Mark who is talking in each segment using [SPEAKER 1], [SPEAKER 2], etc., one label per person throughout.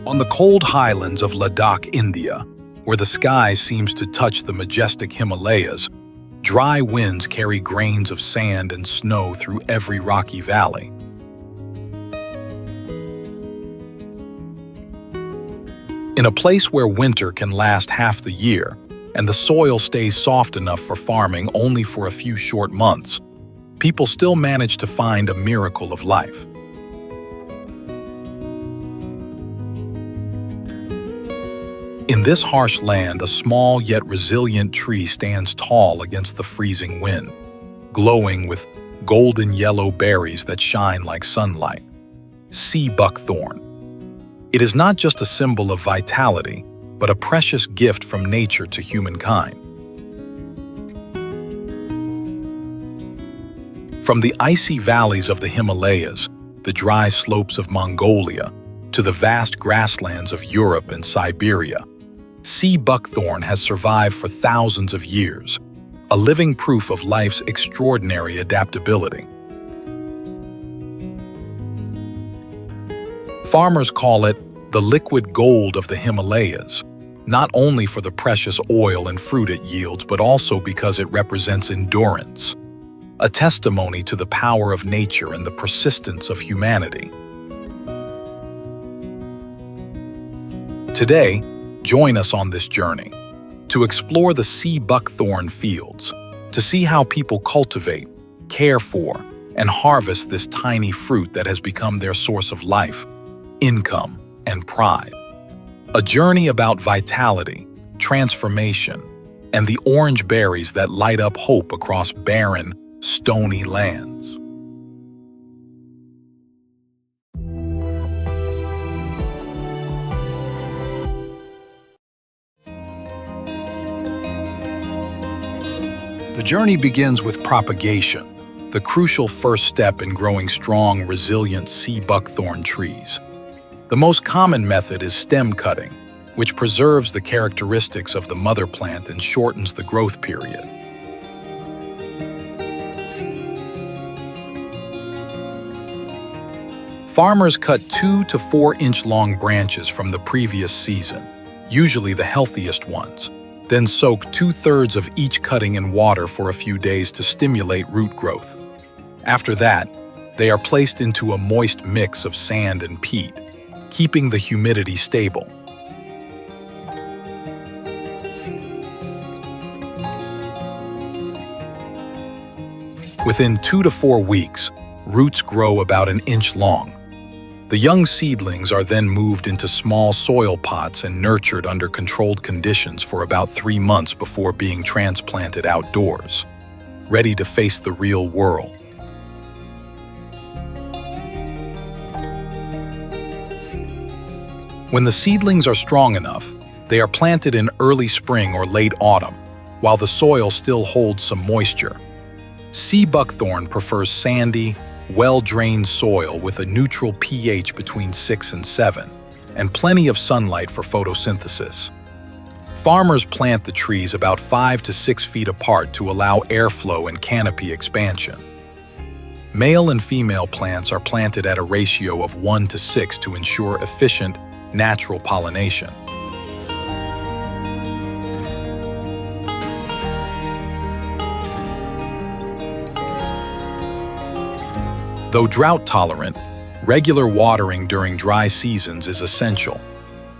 [SPEAKER 1] On the cold highlands of Ladakh, India, where the sky seems to touch the majestic Himalayas, dry winds carry grains of sand and snow through every rocky valley. In a place where winter can last half the year, and the soil stays soft enough for farming only for a few short months, people still manage to find a miracle of life. In this harsh land, a small yet resilient tree stands tall against the freezing wind, glowing with golden yellow berries that shine like sunlight. Sea Buckthorn. It is not just a symbol of vitality, but a precious gift from nature to humankind. From the icy valleys of the Himalayas, the dry slopes of Mongolia, to the vast grasslands of Europe and Siberia, Sea Buckthorn has survived for thousands of years, a living proof of life's extraordinary adaptability. Farmers call it the liquid gold of the Himalayas, not only for the precious oil and fruit it yields, but also because it represents endurance, a testimony to the power of nature and the persistence of humanity. Today, join us on this journey to explore the Sea Buckthorn fields, to see how people cultivate, care for, and harvest this tiny fruit that has become their source of life, income, and pride. A journey about vitality, transformation, and the orange berries that light up hope across barren, stony lands. The journey begins with propagation, the crucial first step in growing strong, resilient sea buckthorn trees. The most common method is stem cutting, which preserves the characteristics of the mother plant and shortens the growth period. Farmers cut 2 to 4 inch long branches from the previous season, usually the healthiest ones, then soak 2/3 of each cutting in water for a few days to stimulate root growth. After that, they are placed into a moist mix of sand and peat, keeping the humidity stable. Within 2 to 4 weeks, roots grow about an inch long. The young seedlings are then moved into small soil pots and nurtured under controlled conditions for about 3 months before being transplanted outdoors, ready to face the real world. When the seedlings are strong enough, they are planted in early spring or late autumn, while the soil still holds some moisture. Sea buckthorn prefers sandy, well-drained soil with a neutral pH between 6 and 7, and plenty of sunlight for photosynthesis. Farmers plant the trees about 5 to 6 feet apart to allow airflow and canopy expansion. Male and female plants are planted at a ratio of 1 to 6 to ensure efficient, natural pollination. Though drought-tolerant, regular watering during dry seasons is essential,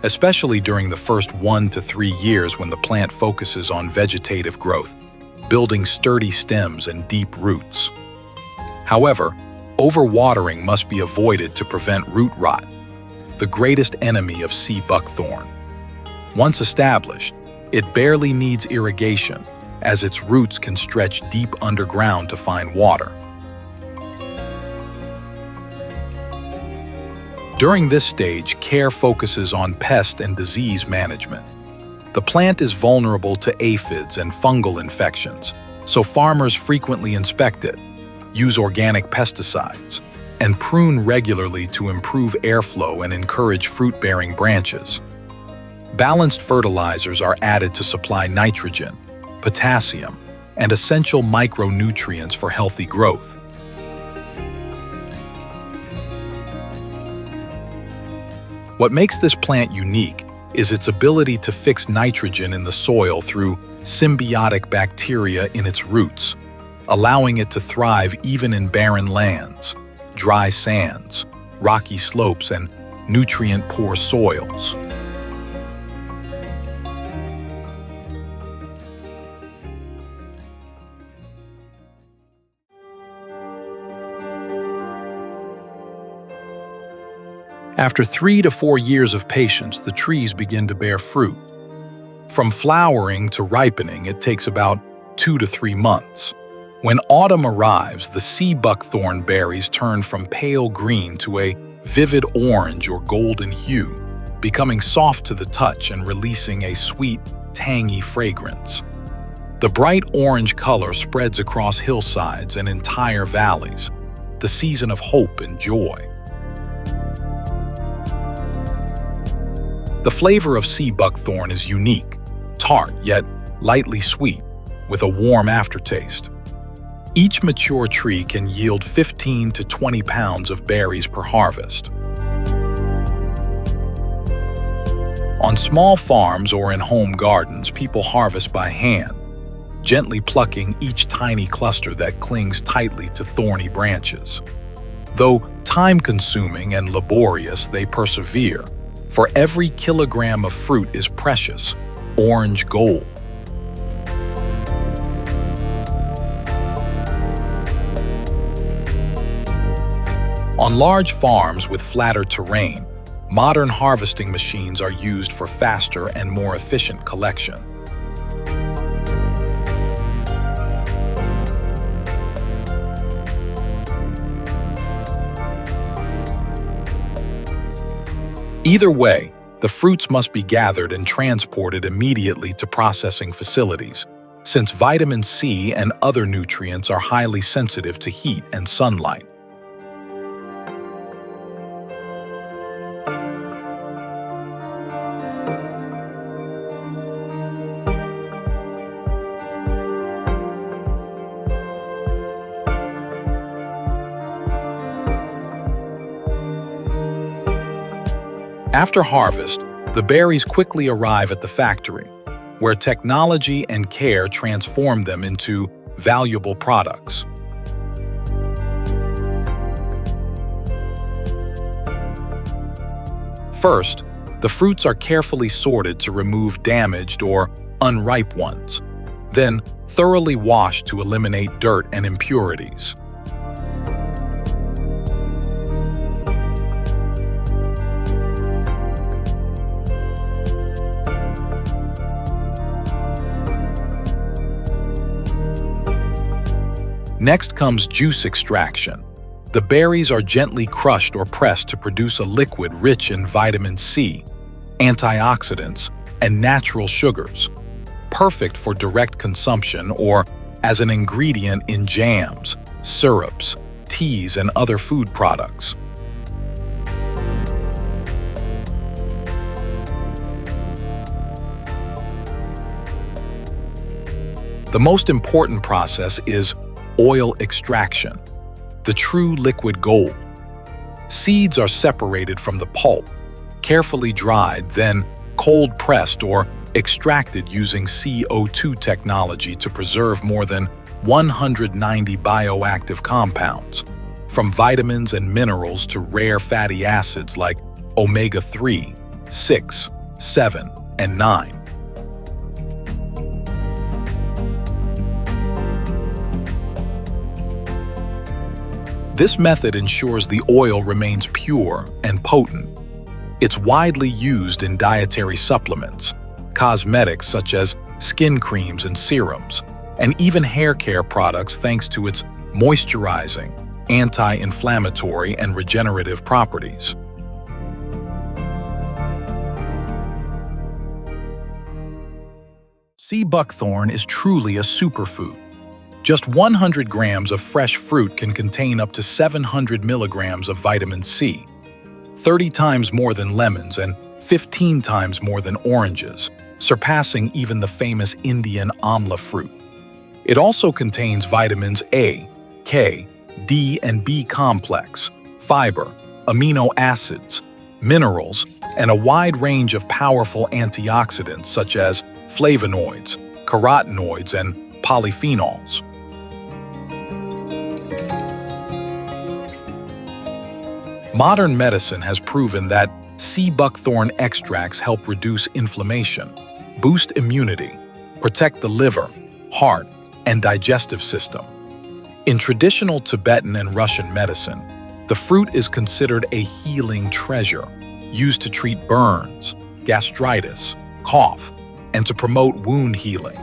[SPEAKER 1] especially during the first 1 to 3 years when the plant focuses on vegetative growth, building sturdy stems and deep roots. However, overwatering must be avoided to prevent root rot, the greatest enemy of sea buckthorn. Once established, it barely needs irrigation, as its roots can stretch deep underground to find water. During this stage, care focuses on pest and disease management. The plant is vulnerable to aphids and fungal infections, so farmers frequently inspect it, use organic pesticides, and prune regularly to improve airflow and encourage fruit-bearing branches. Balanced fertilizers are added to supply nitrogen, potassium, and essential micronutrients for healthy growth. What makes this plant unique is its ability to fix nitrogen in the soil through symbiotic bacteria in its roots, allowing it to thrive even in barren lands, dry sands, rocky slopes, and nutrient-poor soils. After 3 to 4 years of patience, the trees begin to bear fruit. From flowering to ripening, it takes about 2 to 3 months. When autumn arrives, the sea buckthorn berries turn from pale green to a vivid orange or golden hue, becoming soft to the touch and releasing a sweet, tangy fragrance. The bright orange color spreads across hillsides and entire valleys, the season of hope and joy. The flavor of sea buckthorn is unique, tart yet lightly sweet, with a warm aftertaste. Each mature tree can yield 15 to 20 pounds of berries per harvest. On small farms or in home gardens, people harvest by hand, gently plucking each tiny cluster that clings tightly to thorny branches. Though time-consuming and laborious, they persevere. For every kilogram of fruit is precious, orange gold. On large farms with flatter terrain, modern harvesting machines are used for faster and more efficient collection. Either way, the fruits must be gathered and transported immediately to processing facilities, since vitamin C and other nutrients are highly sensitive to heat and sunlight. After harvest, the berries quickly arrive at the factory, where technology and care transform them into valuable products. First, the fruits are carefully sorted to remove damaged or unripe ones, then thoroughly washed to eliminate dirt and impurities. Next comes juice extraction. The berries are gently crushed or pressed to produce a liquid rich in vitamin C, antioxidants, and natural sugars, perfect for direct consumption or as an ingredient in jams, syrups, teas, and other food products. The most important process is oil extraction, the true liquid gold. Seeds are separated from the pulp, carefully dried, then cold pressed or extracted using CO2 technology to preserve more than 190 bioactive compounds, from vitamins and minerals to rare fatty acids like omega-3, 6, 7, and 9. This method ensures the oil remains pure and potent. It's widely used in dietary supplements, cosmetics such as skin creams and serums, and even hair care products thanks to its moisturizing, anti-inflammatory, and regenerative properties. Sea buckthorn is truly a superfood. Just 100 grams of fresh fruit can contain up to 700 milligrams of vitamin C, 30 times more than lemons and 15 times more than oranges, surpassing even the famous Indian amla fruit. It also contains vitamins A, K, D, and B complex, fiber, amino acids, minerals, and a wide range of powerful antioxidants such as flavonoids, carotenoids, and polyphenols. Modern medicine has proven that sea buckthorn extracts help reduce inflammation, boost immunity, protect the liver, heart, and digestive system. In traditional Tibetan and Russian medicine, the fruit is considered a healing treasure, used to treat burns, gastritis, cough, and to promote wound healing.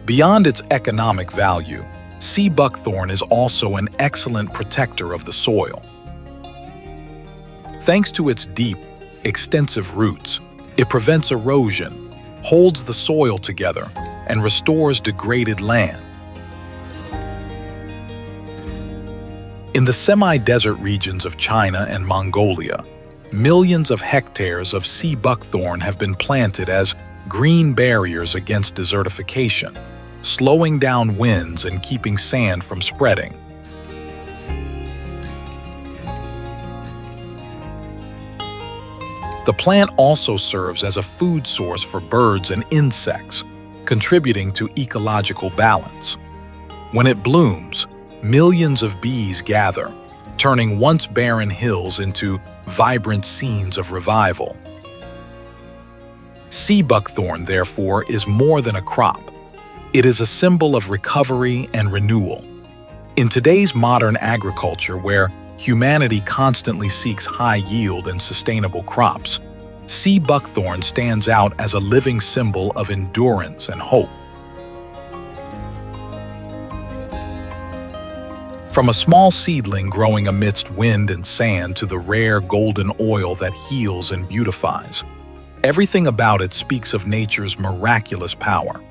[SPEAKER 1] Beyond its economic value, sea buckthorn is also an excellent protector of the soil. Thanks to its deep, extensive roots, it prevents erosion, holds the soil together, and restores degraded land. In the semi-desert regions of China and Mongolia, millions of hectares of sea buckthorn have been planted as green barriers against desertification, slowing down winds and keeping sand from spreading. The plant also serves as a food source for birds and insects, contributing to ecological balance. When it blooms, millions of bees gather, turning once barren hills into vibrant scenes of revival. Sea buckthorn, therefore, is more than a crop. It is a symbol of recovery and renewal. In today's modern agriculture, where humanity constantly seeks high yield and sustainable crops, sea buckthorn stands out as a living symbol of endurance and hope. From a small seedling growing amidst wind and sand to the rare golden oil that heals and beautifies, everything about it speaks of nature's miraculous power.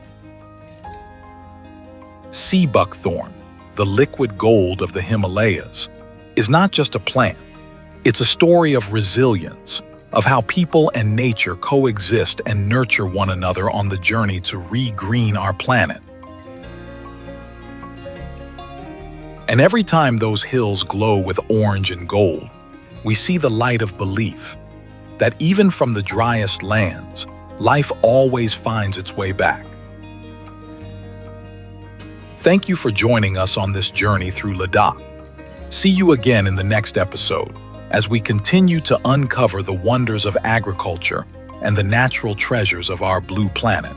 [SPEAKER 1] Sea buckthorn, the liquid gold of the Himalayas, is not just a plant. It's a story of resilience, of how people and nature coexist and nurture one another on the journey to re-green our planet. And every time those hills glow with orange and gold, we see the light of belief that even from the driest lands, life always finds its way back. Thank you for joining us on this journey through Ladakh. See you again in the next episode as we continue to uncover the wonders of agriculture and the natural treasures of our blue planet.